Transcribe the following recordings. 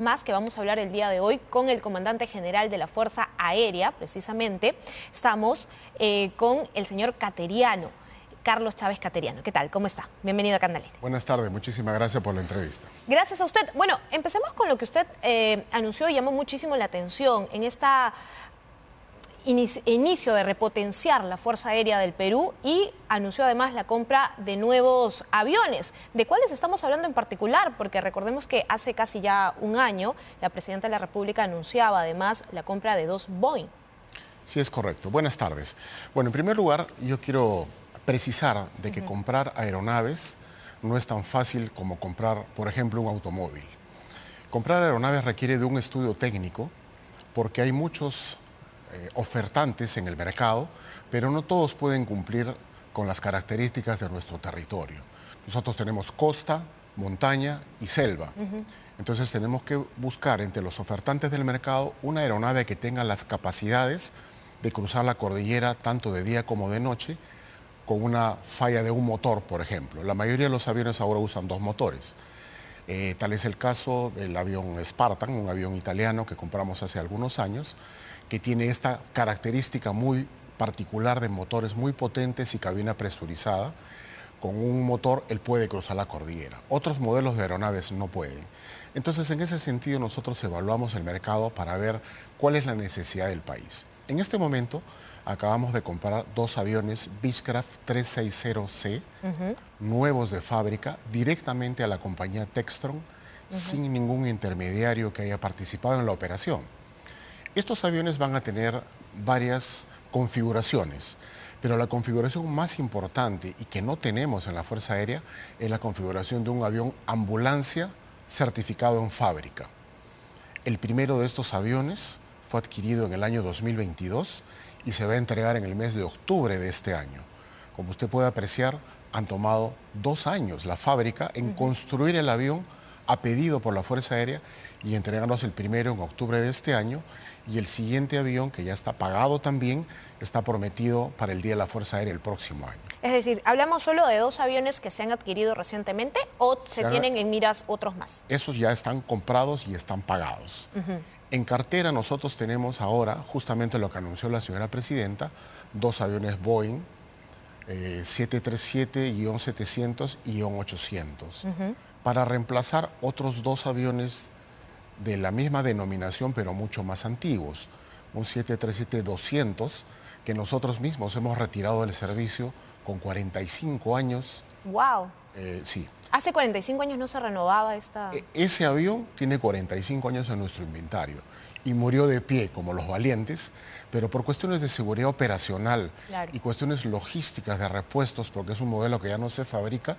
Más que vamos a hablar el día de hoy con el comandante general de la Fuerza Aérea, precisamente. Estamos con el señor Cateriano, Carlos Chávez Cateriano. ¿Qué tal? ¿Cómo está? Bienvenido a Candelaria. Buenas tardes, muchísimas gracias por la entrevista. Gracias a usted. Bueno, empecemos con lo que usted anunció y llamó muchísimo la atención en esta inicio de repotenciar la Fuerza Aérea del Perú y anunció además la compra de nuevos aviones. ¿De cuáles estamos hablando en particular? Porque recordemos que hace casi ya un año la Presidenta de la República anunciaba además la compra de 2 Boeing. Sí, es correcto. Buenas tardes. Bueno, en primer lugar, yo quiero precisar de que comprar aeronaves no es tan fácil como comprar, por ejemplo, un automóvil. Comprar aeronaves requiere de un estudio técnico porque hay muchos ofertantes en el mercado, pero no todos pueden cumplir con las características de nuestro territorio. Nosotros tenemos costa, montaña y selva. Entonces tenemos que buscar entre los ofertantes del mercado una aeronave que tenga las capacidades de cruzar la cordillera tanto de día como de noche con una falla de un motor, por ejemplo. La mayoría de los aviones ahora usan 2 motores. Tal es el caso del avión Spartan, un avión italiano que compramos hace algunos años, que tiene esta característica muy particular de motores muy potentes y cabina presurizada. Con un motor él puede cruzar la cordillera. Otros modelos de aeronaves no pueden. Entonces, en ese sentido, nosotros evaluamos el mercado para ver cuál es la necesidad del país. En este momento, acabamos de comprar 2 aviones Beechcraft 360C, nuevos de fábrica, directamente a la compañía Textron, sin ningún intermediario que haya participado en la operación. Estos aviones van a tener varias configuraciones, pero la configuración más importante y que no tenemos en la Fuerza Aérea es la configuración de un avión ambulancia certificado en fábrica. El primero de estos aviones fue adquirido en el año 2022 y se va a entregar en el mes de octubre de este año. Como usted puede apreciar, han tomado 2 años la fábrica en construir el avión a pedido por la Fuerza Aérea y entregarnos el primero en octubre de este año, y el siguiente avión, que ya está pagado también, está prometido para el Día de la Fuerza Aérea el próximo año. Es decir, ¿hablamos solo de 2 aviones que se han adquirido recientemente o se tienen en miras otros más? Esos ya están comprados y están pagados. En cartera nosotros tenemos ahora, justamente lo que anunció la señora Presidenta, 2 aviones Boeing 737-700-800, para reemplazar otros 2 aviones de la misma denominación, pero mucho más antiguos. Un 737-200, que nosotros mismos hemos retirado del servicio con 45 años. ¡Wow! Sí. Hace 45 años no se renovaba esta... Ese avión tiene 45 años en nuestro inventario y murió de pie, como los valientes, pero por cuestiones de seguridad operacional y cuestiones logísticas de repuestos, porque es un modelo que ya no se fabrica,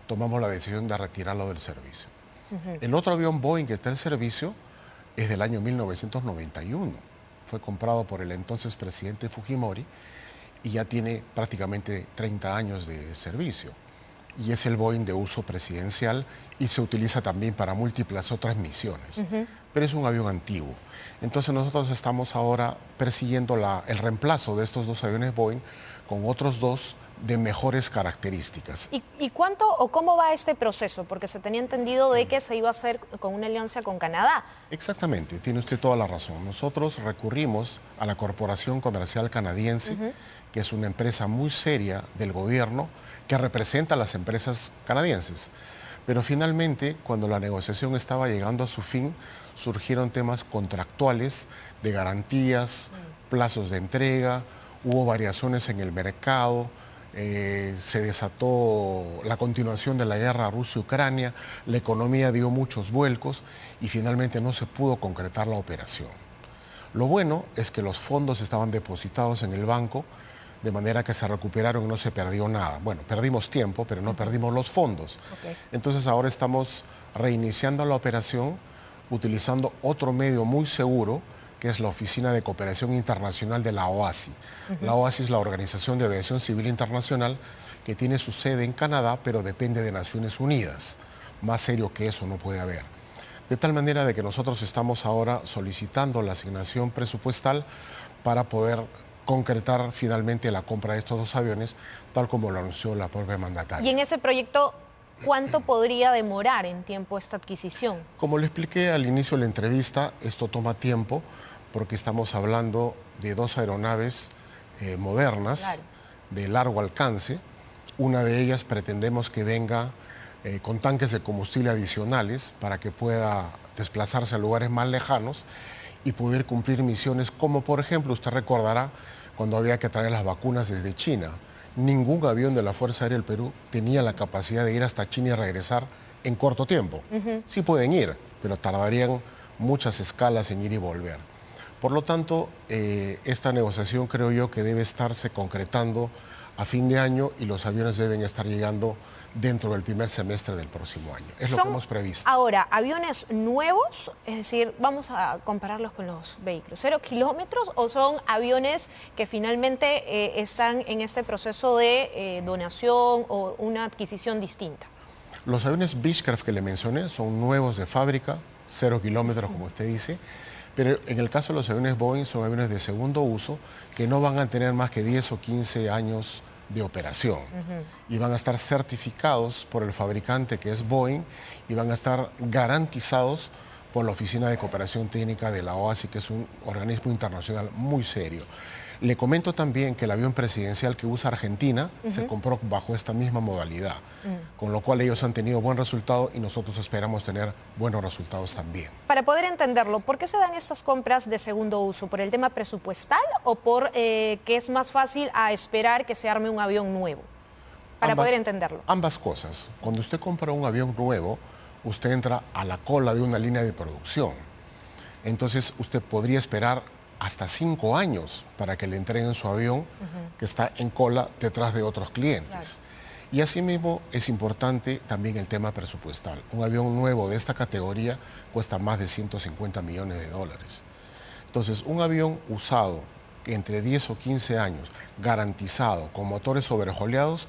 tomamos la decisión de retirarlo del servicio. El otro avión Boeing que está en servicio es del año 1991. Fue comprado por el entonces presidente Fujimori y ya tiene prácticamente 30 años de servicio. Y es el Boeing de uso presidencial y se utiliza también para múltiples otras misiones. Pero es un avión antiguo. Entonces nosotros estamos ahora persiguiendo el reemplazo de estos 2 aviones Boeing con otros 2 de mejores características. ¿Y cuánto o cómo va este proceso? Porque se tenía entendido de que se iba a hacer con una alianza con Canadá. Exactamente, tiene usted toda la razón. Nosotros recurrimos a la Corporación Comercial Canadiense, que es una empresa muy seria del gobierno que representa a las empresas canadienses. Pero finalmente, cuando la negociación estaba llegando a su fin, surgieron temas contractuales de garantías, plazos de entrega, hubo variaciones en el mercado, se desató la continuación de la guerra Rusia-Ucrania, la economía dio muchos vuelcos y finalmente no se pudo concretar la operación. Lo bueno es que los fondos estaban depositados en el banco, de manera que se recuperaron y no se perdió nada. Bueno, perdimos tiempo, pero no perdimos los fondos. Entonces ahora estamos reiniciando la operación utilizando otro medio muy seguro, que es la Oficina de Cooperación Internacional de la OASI. La OASI es la Organización de Aviación Civil Internacional que tiene su sede en Canadá, pero depende de Naciones Unidas. Más serio que eso no puede haber. De tal manera de que nosotros estamos ahora solicitando la asignación presupuestal para poder concretar finalmente la compra de estos 2 aviones, tal como lo anunció la propia mandataria. Y en ese proyecto ¿cuánto podría demorar en tiempo esta adquisición? Como le expliqué al inicio de la entrevista, esto toma tiempo porque estamos hablando de dos aeronaves modernas, Claro. de largo alcance. Una de ellas pretendemos que venga con tanques de combustible adicionales para que pueda desplazarse a lugares más lejanos y poder cumplir misiones como, por ejemplo, usted recordará cuando había que traer las vacunas desde China. Ningún avión de la Fuerza Aérea del Perú tenía la capacidad de ir hasta China y regresar en corto tiempo. Sí pueden ir, pero tardarían muchas escalas en ir y volver. Por lo tanto, esta negociación creo yo que debe estarse concretando a fin de año y los aviones deben estar llegando dentro del primer semestre del próximo año. Es lo que hemos previsto. Ahora, aviones nuevos, es decir, vamos a compararlos con los vehículos, 0 kilómetros, o son aviones que finalmente están en este proceso de donación o una adquisición distinta. Los aviones Beechcraft que le mencioné son nuevos de fábrica, 0 kilómetros como usted dice, pero en el caso de los aviones Boeing son aviones de segundo uso que no van a tener más que 10 o 15 años de operación y van a estar certificados por el fabricante que es Boeing y van a estar garantizados por la Oficina de Cooperación Técnica de la OASI, que es un organismo internacional muy serio. Le comento también que el avión presidencial que usa Argentina se compró bajo esta misma modalidad, con lo cual ellos han tenido buen resultado y nosotros esperamos tener buenos resultados también. Para poder entenderlo, ¿por qué se dan estas compras de segundo uso? ¿Por el tema presupuestal o por que es más fácil a esperar que se arme un avión nuevo? Para poder entenderlo. Ambas cosas. Cuando usted compra un avión nuevo, usted entra a la cola de una línea de producción. Entonces usted podría esperar hasta 5 años para que le entreguen su avión que está en cola detrás de otros clientes. Claro. Y asimismo es importante también el tema presupuestal. Un avión nuevo de esta categoría cuesta más de 150 millones de dólares. Entonces, un avión usado entre 10 o 15 años, garantizado, con motores overhauled,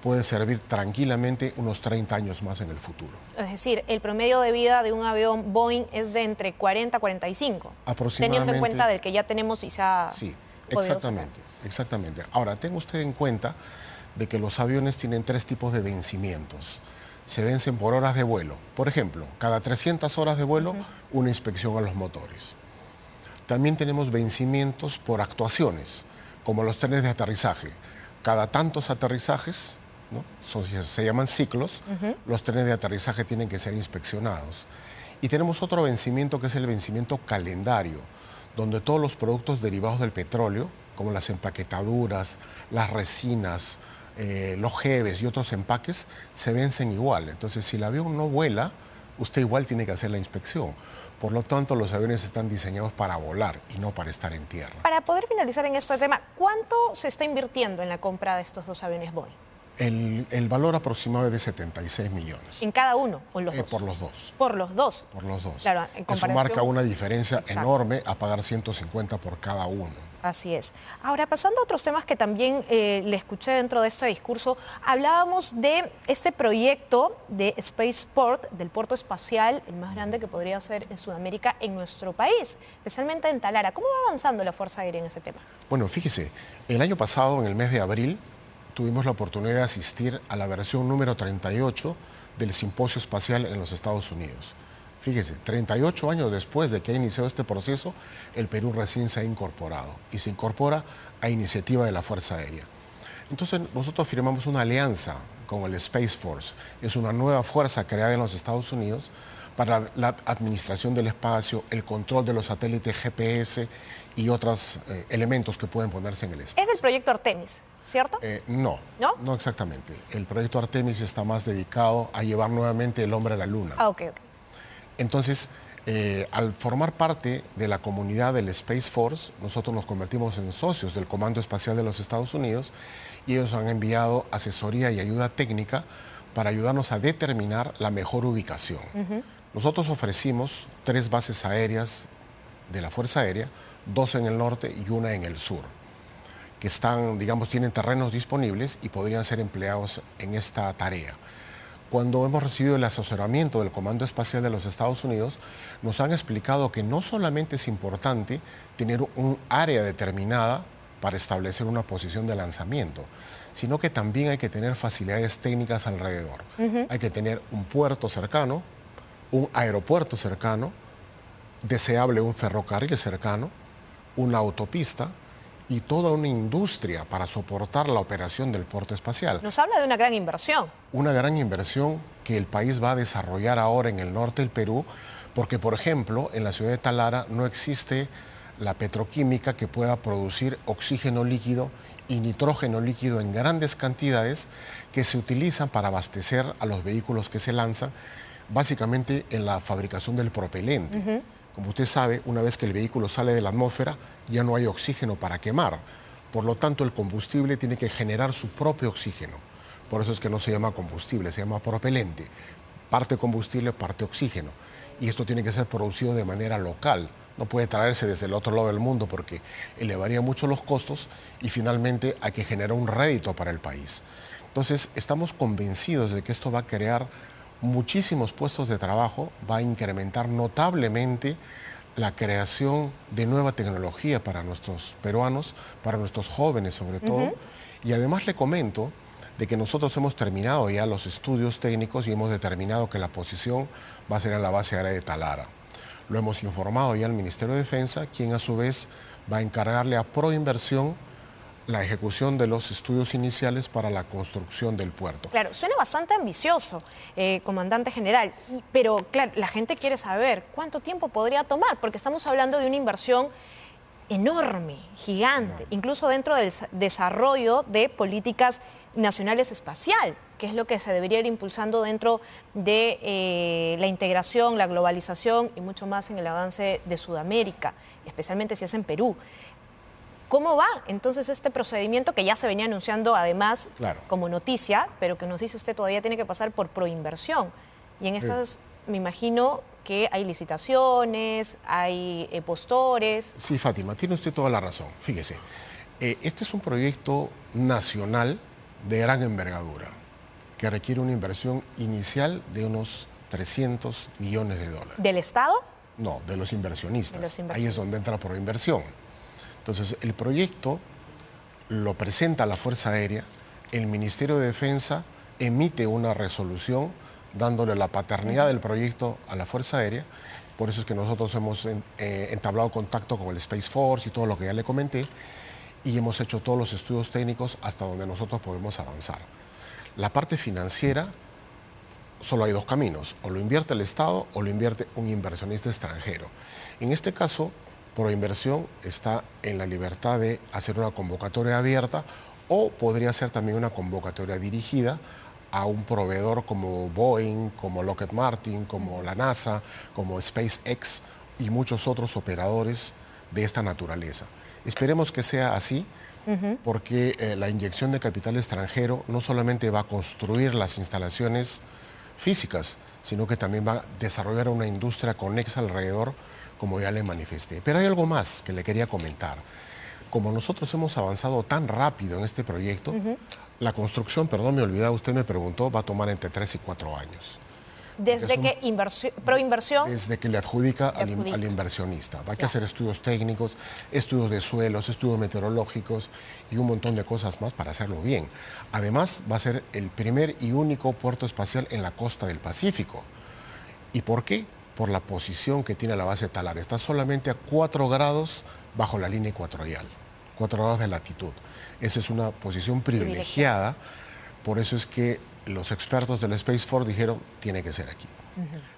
puede servir tranquilamente unos 30 años más en el futuro. Es decir, el promedio de vida de un avión Boeing es de entre 40 a 45. Aproximadamente. Teniendo en cuenta del que ya tenemos y se ha Sí, podido exactamente, sacar. exactamente. Ahora, tenga usted en cuenta de que los aviones tienen 3 tipos de vencimientos. Se vencen por horas de vuelo. Por ejemplo, cada 300 horas de vuelo, una inspección a los motores. También tenemos vencimientos por actuaciones, como los trenes de aterrizaje. Cada tantos aterrizajes, ¿no? Se llaman ciclos, los trenes de aterrizaje tienen que ser inspeccionados. Y tenemos otro vencimiento que es el vencimiento calendario, donde todos los productos derivados del petróleo, como las empaquetaduras, las resinas, los jeves y otros empaques, se vencen igual. Entonces, si el avión no vuela, usted igual tiene que hacer la inspección. Por lo tanto, los aviones están diseñados para volar y no para estar en tierra. Para poder finalizar en este tema, ¿cuánto se está invirtiendo en la compra de estos dos aviones Boeing? El valor aproximado es de 76 millones. ¿En cada uno o en los dos? Por los dos. ¿Por los dos? Por los dos. Claro, en comparación... Eso marca una diferencia Exacto. enorme a pagar 150 por cada uno. Así es. Ahora, pasando a otros temas que también le escuché dentro de este discurso, hablábamos de este proyecto de Spaceport, del puerto espacial, el más grande que podría ser en Sudamérica, en nuestro país, especialmente en Talara. ¿Cómo va avanzando la Fuerza Aérea en ese tema? Bueno, fíjese, el año pasado, en el mes de abril, tuvimos la oportunidad de asistir a la versión número 38 del Simposio Espacial en los Estados Unidos. Fíjese, 38 años después de que ha iniciado este proceso, el Perú recién se ha incorporado y se incorpora a iniciativa de la Fuerza Aérea. Entonces nosotros firmamos una alianza con el Space Force. Es una nueva fuerza creada en los Estados Unidos para la administración del espacio, el control de los satélites GPS y otros elementos que pueden ponerse en el espacio. Es del proyecto Artemis, ¿cierto? No, ¿No? No exactamente. El proyecto Artemis está más dedicado a llevar nuevamente el hombre a la Luna. Ah, ok. Entonces, al formar parte de la comunidad del Space Force, nosotros nos convertimos en socios del Comando Espacial de los Estados Unidos y ellos han enviado asesoría y ayuda técnica para ayudarnos a determinar la mejor ubicación. Nosotros ofrecimos 3 bases aéreas de la Fuerza Aérea, 2 en el norte y 1 en el sur, que están, digamos, tienen terrenos disponibles y podrían ser empleados en esta tarea. Cuando hemos recibido el asesoramiento del Comando Espacial de los Estados Unidos, nos han explicado que no solamente es importante tener un área determinada para establecer una posición de lanzamiento, sino que también hay que tener facilidades técnicas alrededor. Hay que tener un puerto cercano, un aeropuerto cercano, deseable un ferrocarril cercano, una autopista y toda una industria para soportar la operación del puerto espacial. Nos habla de una gran inversión. Una gran inversión que el país va a desarrollar ahora en el norte del Perú, porque, por ejemplo, en la ciudad de Talara no existe la petroquímica que pueda producir oxígeno líquido y nitrógeno líquido en grandes cantidades que se utilizan para abastecer a los vehículos que se lanzan, básicamente en la fabricación del propelente. Como usted sabe, una vez que el vehículo sale de la atmósfera, ya no hay oxígeno para quemar. Por lo tanto, el combustible tiene que generar su propio oxígeno. Por eso es que no se llama combustible, se llama propelente. Parte combustible, parte oxígeno. Y esto tiene que ser producido de manera local. No puede traerse desde el otro lado del mundo porque elevaría mucho los costos y finalmente hay que generar un rédito para el país. Entonces, estamos convencidos de que esto va a crear muchísimos puestos de trabajo, va a incrementar notablemente la creación de nueva tecnología para nuestros peruanos, para nuestros jóvenes sobre todo. Y además le comento de que nosotros hemos terminado ya los estudios técnicos y hemos determinado que la posición va a ser en la base aérea de Talara. Lo hemos informado ya al Ministerio de Defensa, quien a su vez va a encargarle a Proinversión la ejecución de los estudios iniciales para la construcción del puerto. Claro, suena bastante ambicioso, comandante general, pero claro, la gente quiere saber cuánto tiempo podría tomar, porque estamos hablando de una inversión enorme, gigante, incluso dentro del desarrollo de políticas nacionales espacial, que es lo que se debería ir impulsando dentro de la integración, la globalización y mucho más en el avance de Sudamérica, especialmente si es en Perú. ¿Cómo va entonces este procedimiento que ya se venía anunciando además como noticia, pero que nos dice usted todavía tiene que pasar por Proinversión? Y en estas me imagino que hay licitaciones, hay postores. Sí, Fátima, tiene usted toda la razón. Fíjese, este es un proyecto nacional de gran envergadura que requiere una inversión inicial de unos 300 millones de dólares. ¿Del Estado? No, de los inversionistas. Ahí es donde entra Proinversión. Entonces, el proyecto lo presenta a la Fuerza Aérea, el Ministerio de Defensa emite una resolución dándole la paternidad del proyecto a la Fuerza Aérea. Por eso es que nosotros hemos entablado contacto con el Space Force y todo lo que ya le comenté, y hemos hecho todos los estudios técnicos hasta donde nosotros podemos avanzar. La parte financiera, solo hay dos caminos: o lo invierte el Estado o lo invierte un inversionista extranjero. En este caso, Proinversión está en la libertad de hacer una convocatoria abierta o podría ser también una convocatoria dirigida a un proveedor como Boeing, como Lockheed Martin, como la NASA, como SpaceX y muchos otros operadores de esta naturaleza. Esperemos que sea así, porque la inyección de capital extranjero no solamente va a construir las instalaciones físicas, sino que también va a desarrollar una industria conexa alrededor, como ya le manifesté. Pero hay algo más que le quería comentar. Como nosotros hemos avanzado tan rápido en este proyecto, la construcción, perdón, me olvidaba, usted me preguntó, va a tomar entre 3 y 4 años. ¿Desde que Proinversión? Desde que le adjudica al inversionista. Va a hacer estudios técnicos, estudios de suelos, estudios meteorológicos y un montón de cosas más para hacerlo bien. Además, va a ser el primer y único puerto espacial en la costa del Pacífico. ¿Y por qué? Por la posición que tiene la base de Talara. Está solamente a 4 grados bajo la línea ecuatorial, 4 grados de latitud. Esa es una posición privilegiada, por eso es que los expertos del Space Force dijeron, tiene que ser aquí.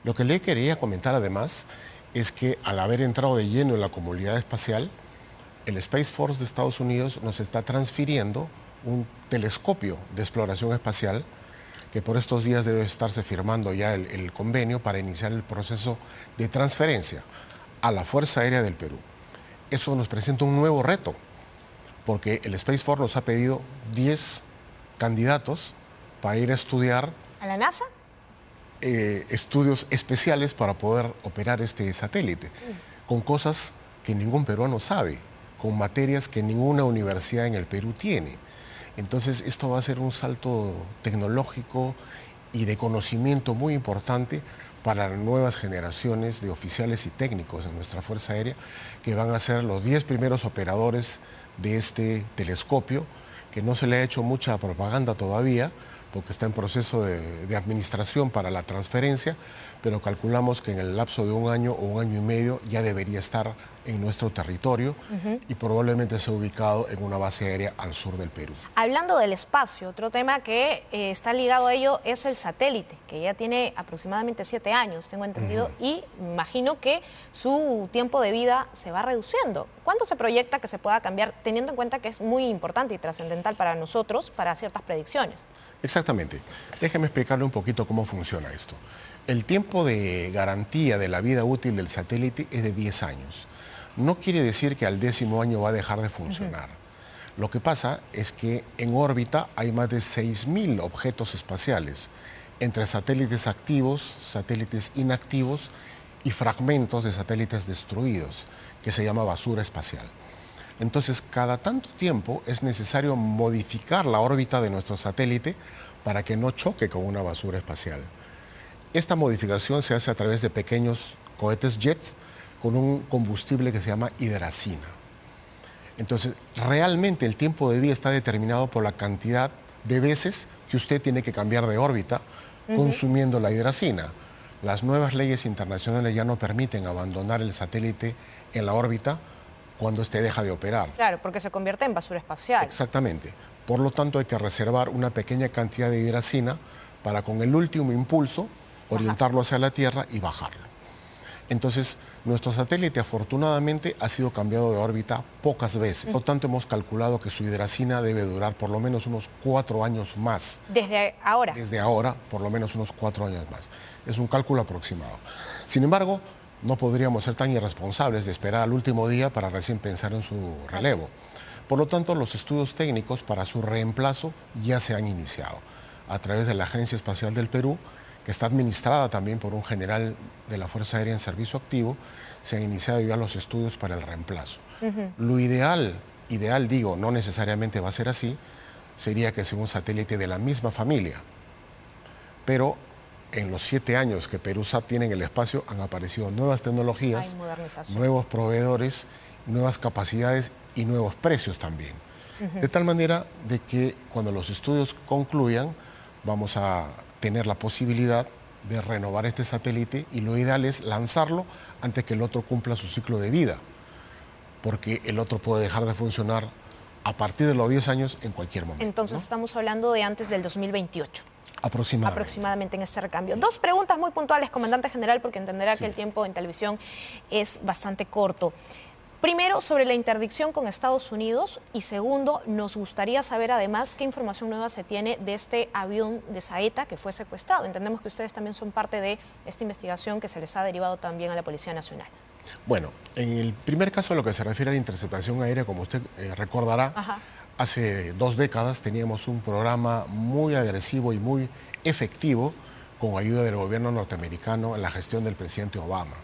Lo que le quería comentar además es que al haber entrado de lleno en la comunidad espacial, el Space Force de Estados Unidos nos está transfiriendo un telescopio de exploración espacial que por estos días debe estarse firmando ya el convenio para iniciar el proceso de transferencia a la Fuerza Aérea del Perú. Eso nos presenta un nuevo reto, porque el Space Force nos ha pedido 10 candidatos para ir a estudiar. ¿A la NASA? Estudios especiales para poder operar este satélite, con cosas que ningún peruano sabe, con materias que ninguna universidad en el Perú tiene. Entonces, esto va a ser un salto tecnológico y de conocimiento muy importante para nuevas generaciones de oficiales y técnicos en nuestra Fuerza Aérea, que van a ser los 10 primeros operadores de este telescopio, que no se le ha hecho mucha propaganda todavía, porque está en proceso de administración para la transferencia, pero calculamos que en el lapso de un año o un año y medio ya debería estar en nuestro territorio y probablemente sea ubicado en una base aérea al sur del Perú. Hablando del espacio, otro tema que está ligado a ello es el satélite, que ya tiene aproximadamente 7 años, tengo entendido, y imagino que su tiempo de vida se va reduciendo. ¿Cuándo se proyecta que se pueda cambiar, teniendo en cuenta que es muy importante y trascendental para nosotros, para ciertas predicciones? Exactamente. Déjeme explicarle un poquito cómo funciona esto. El tiempo de garantía de la vida útil del satélite es de 10 años. No quiere decir que al 10º año va a dejar de funcionar. Lo que pasa es que en órbita hay más de 6.000 objetos espaciales, entre satélites activos, satélites inactivos y fragmentos de satélites destruidos, que se llama basura espacial. Entonces, cada tanto tiempo es necesario modificar la órbita de nuestro satélite para que no choque con una basura espacial. Esta modificación se hace a través de pequeños cohetes jets con un combustible que se llama hidracina. Entonces, realmente el tiempo de vida está determinado por la cantidad de veces que usted tiene que cambiar de órbita consumiendo la hidracina. Las nuevas leyes internacionales ya no permiten abandonar el satélite en la órbita cuando éste deja de operar. Claro, porque se convierte en basura espacial. Exactamente. Por lo tanto, hay que reservar una pequeña cantidad de hidracina para con el último impulso orientarlo hacia la Tierra y bajarlo. Entonces, nuestro satélite afortunadamente ha sido cambiado de órbita pocas veces. Por lo tanto, hemos calculado que su hidracina debe durar por lo menos unos 4 años más. ¿Desde ahora? Desde ahora, por lo menos unos 4 años más. Es un cálculo aproximado. Sin embargo, no podríamos ser tan irresponsables de esperar al último día para recién pensar en su relevo. Por lo tanto, los estudios técnicos para su reemplazo ya se han iniciado a través de la Agencia Espacial del Perú, que está administrada también por un general de la Fuerza Aérea en servicio activo. Se han iniciado ya los estudios para el reemplazo. Lo ideal digo, no necesariamente va a ser así, sería que sea un satélite de la misma familia, pero en los 7 años que Perusat tiene en el espacio han aparecido nuevas tecnologías, nuevos proveedores, nuevas capacidades y nuevos precios también. De tal manera de que cuando los estudios concluyan vamos a tener la posibilidad de renovar este satélite y lo ideal es lanzarlo antes que el otro cumpla su ciclo de vida, porque el otro puede dejar de funcionar a partir de los 10 años en cualquier momento. Entonces, ¿no? Estamos hablando de antes del 2028. Aproximadamente En este recambio. 2 preguntas muy puntuales, comandante general, porque entenderá que el tiempo en televisión es bastante corto. Primero, sobre la interdicción con Estados Unidos, y segundo, nos gustaría saber además qué información nueva se tiene de este avión de Saeta que fue secuestrado. Entendemos que ustedes también son parte de esta investigación que se les ha derivado también a la Policía Nacional. Bueno, en el primer caso, a lo que se refiere a la interceptación aérea, como usted recordará, hace 2 décadas teníamos un programa muy agresivo y muy efectivo con ayuda del gobierno norteamericano en la gestión del presidente Obama.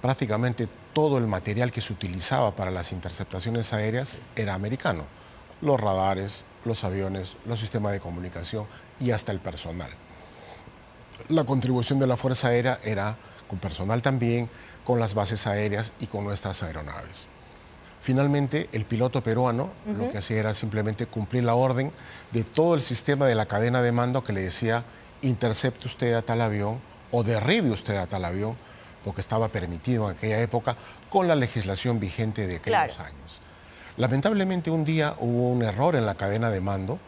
Prácticamente todo el material que se utilizaba para las interceptaciones aéreas era americano. Los radares, los aviones, los sistemas de comunicación y hasta el personal. La contribución de la Fuerza Aérea era con personal también, con las bases aéreas y con nuestras aeronaves. Finalmente, el piloto peruano lo que hacía era simplemente cumplir la orden de todo el sistema de la cadena de mando que le decía intercepte usted a tal avión o derribe usted a tal avión, porque estaba permitido en aquella época con la legislación vigente de aquellos años. Lamentablemente un día hubo un error en la cadena de mando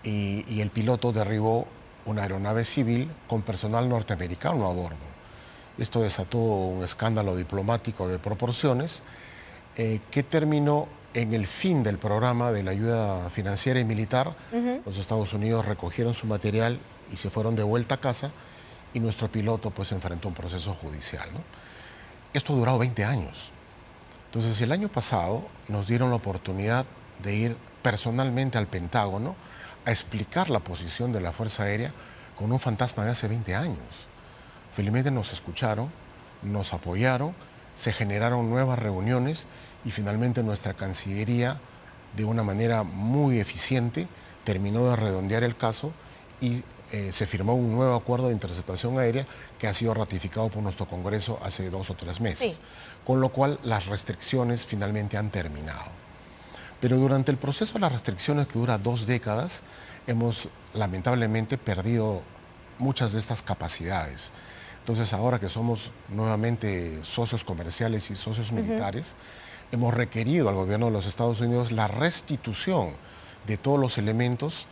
y el piloto derribó una aeronave civil con personal norteamericano a bordo. Esto desató un escándalo diplomático de proporciones que terminó en el fin del programa de la ayuda financiera y militar. Los Estados Unidos recogieron su material y se fueron de vuelta a casa, y nuestro piloto pues enfrentó un proceso judicial, ¿no? Esto ha durado 20 años. Entonces, el año pasado nos dieron la oportunidad de ir personalmente al Pentágono a explicar la posición de la Fuerza Aérea con un fantasma de hace 20 años. Felizmente nos escucharon, nos apoyaron, se generaron nuevas reuniones y finalmente nuestra Cancillería, de una manera muy eficiente, terminó de redondear el caso y se firmó un nuevo acuerdo de interceptación aérea que ha sido ratificado por nuestro Congreso hace 2 o 3 meses, Sí. con lo cual las restricciones finalmente han terminado. Pero durante el proceso de las restricciones, que dura 2 décadas, hemos lamentablemente perdido muchas de estas capacidades. Entonces, ahora que somos nuevamente socios comerciales y socios militares, hemos requerido al gobierno de los Estados Unidos la restitución de todos los elementos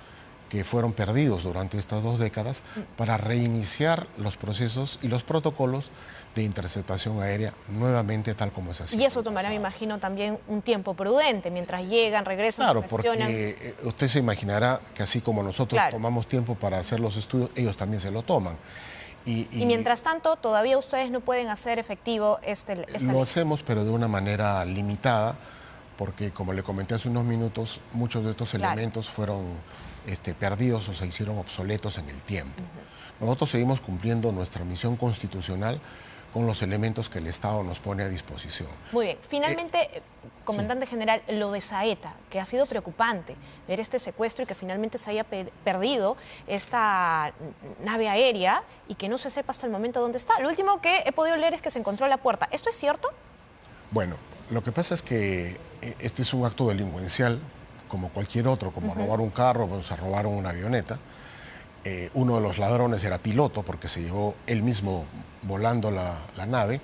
que fueron perdidos durante estas 2 décadas para reiniciar los procesos y los protocolos de interceptación aérea nuevamente tal como se hacía. Y eso tomará, me imagino, también un tiempo prudente, mientras llegan, regresan, Claro, se cuestionan. porque usted se imaginará que así como nosotros Claro. tomamos tiempo para hacer los estudios, ellos también se lo toman. Y mientras tanto, todavía ustedes no pueden hacer efectivo esta lo ley. hacemos, pero de una manera limitada, porque como le comenté hace unos minutos, muchos de estos Claro. elementos fueron perdidos o se hicieron obsoletos en el tiempo. Nosotros seguimos cumpliendo nuestra misión constitucional con los elementos que el Estado nos pone a disposición. Muy bien. Finalmente, comandante general, lo de Saeta, que ha sido preocupante, ver este secuestro y que finalmente se haya perdido esta nave aérea y que no se sepa hasta el momento dónde está. Lo último que he podido leer es que se encontró la puerta. ¿Esto es cierto? Bueno, lo que pasa es que este es un acto delincuencial, como cualquier otro, como robar un carro, pues se robaron una avioneta. Uno de los ladrones era piloto porque se llevó él mismo volando la nave.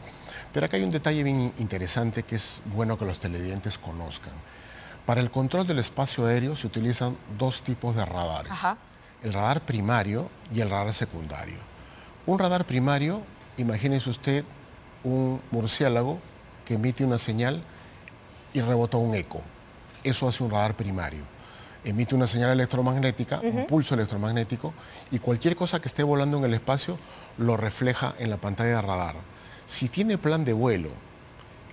Pero acá hay un detalle bien interesante que es bueno que los televidentes conozcan. Para el control del espacio aéreo se utilizan 2 tipos de radares. Ajá. El radar primario y el radar secundario. Un radar primario, imagínese usted un murciélago que emite una señal y rebota un eco. Eso hace un radar primario. Emite una señal electromagnética, un pulso electromagnético, y cualquier cosa que esté volando en el espacio lo refleja en la pantalla de radar. Si tiene plan de vuelo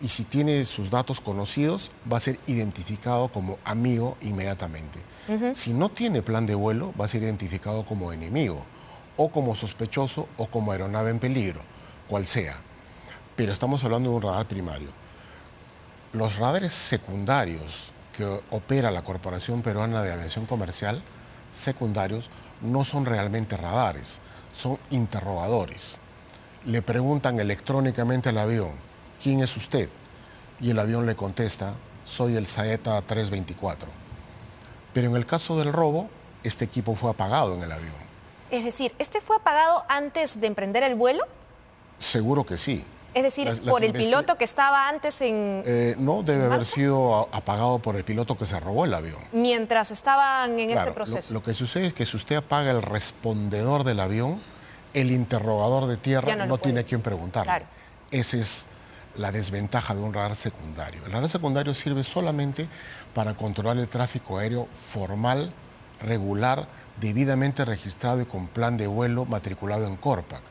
y si tiene sus datos conocidos, va a ser identificado como amigo inmediatamente. Si no tiene plan de vuelo, va a ser identificado como enemigo, o como sospechoso, o como aeronave en peligro, cual sea. Pero estamos hablando de un radar primario. Los radares secundarios que opera la Corporación Peruana de Aviación Comercial, secundarios, no son realmente radares, son interrogadores. Le preguntan electrónicamente al avión, ¿quién es usted? Y el avión le contesta, soy el Saeta 324. Pero en el caso del robo, este equipo fue apagado en el avión. Es decir, ¿este fue apagado antes de emprender el vuelo? Seguro que sí. Es decir, por el piloto que estaba antes en... No, debe ¿en haber marcha? sido apagado por el piloto que se robó el avión. Mientras estaban en Claro, este proceso. lo que sucede es que si usted apaga el respondedor del avión, el interrogador de tierra Ya no lo no tiene puede. a quién preguntarle. Claro. Esa es la desventaja de un radar secundario. El radar secundario sirve solamente para controlar el tráfico aéreo formal, regular, debidamente registrado y con plan de vuelo matriculado en Corpac.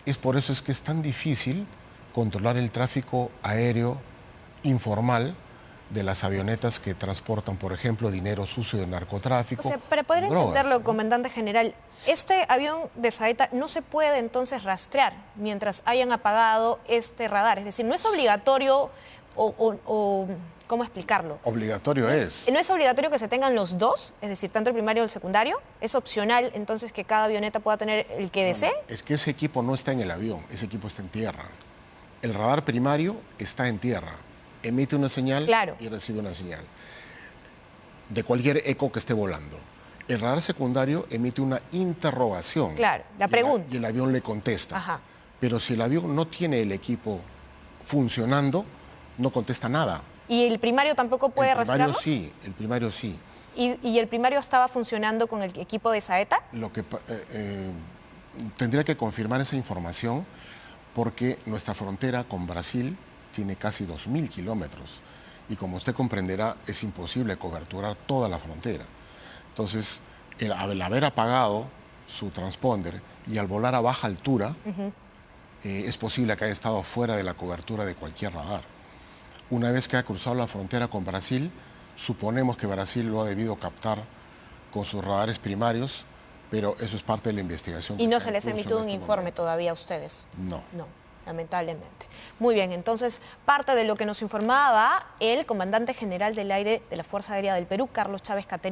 Es por eso es que es tan difícil controlar el tráfico aéreo informal de las avionetas que transportan, por ejemplo, dinero sucio de narcotráfico. O sea, para poder drogas, entenderlo, ¿no? comandante general, este avión de Saeta no se puede entonces rastrear mientras hayan apagado este radar. Es decir, no es obligatorio o ¿cómo explicarlo? Obligatorio es. ¿No es obligatorio que se tengan los 2? Es decir, tanto el primario como el secundario. ¿Es opcional entonces que cada avioneta pueda tener el que desee? Es que ese equipo no está en el avión, ese equipo está en tierra. El radar primario está en tierra, emite una señal Claro. y recibe una señal de cualquier eco que esté volando. El radar secundario emite una interrogación. Claro, la pregunta. Y el avión le contesta. Ajá. Pero si el avión no tiene el equipo funcionando, no contesta nada. ¿Y el primario tampoco puede El primario rastrearlo? sí, el primario sí. ¿Y el primario estaba funcionando con el equipo de Saeta? Tendría que confirmar esa información porque nuestra frontera con Brasil tiene casi 2.000 kilómetros y como usted comprenderá es imposible coberturar toda la frontera. Entonces, al haber apagado su transponder y al volar a baja altura, es posible que haya estado fuera de la cobertura de cualquier radar. Una vez que ha cruzado la frontera con Brasil, suponemos que Brasil lo ha debido captar con sus radares primarios, pero eso es parte de la investigación. ¿Y que no está se en les curso emitió en un este informe momento. todavía a ustedes? No. No, lamentablemente. Muy bien, entonces, parte de lo que nos informaba el comandante general del aire de la Fuerza Aérea del Perú, Carlos Chávez Caterina.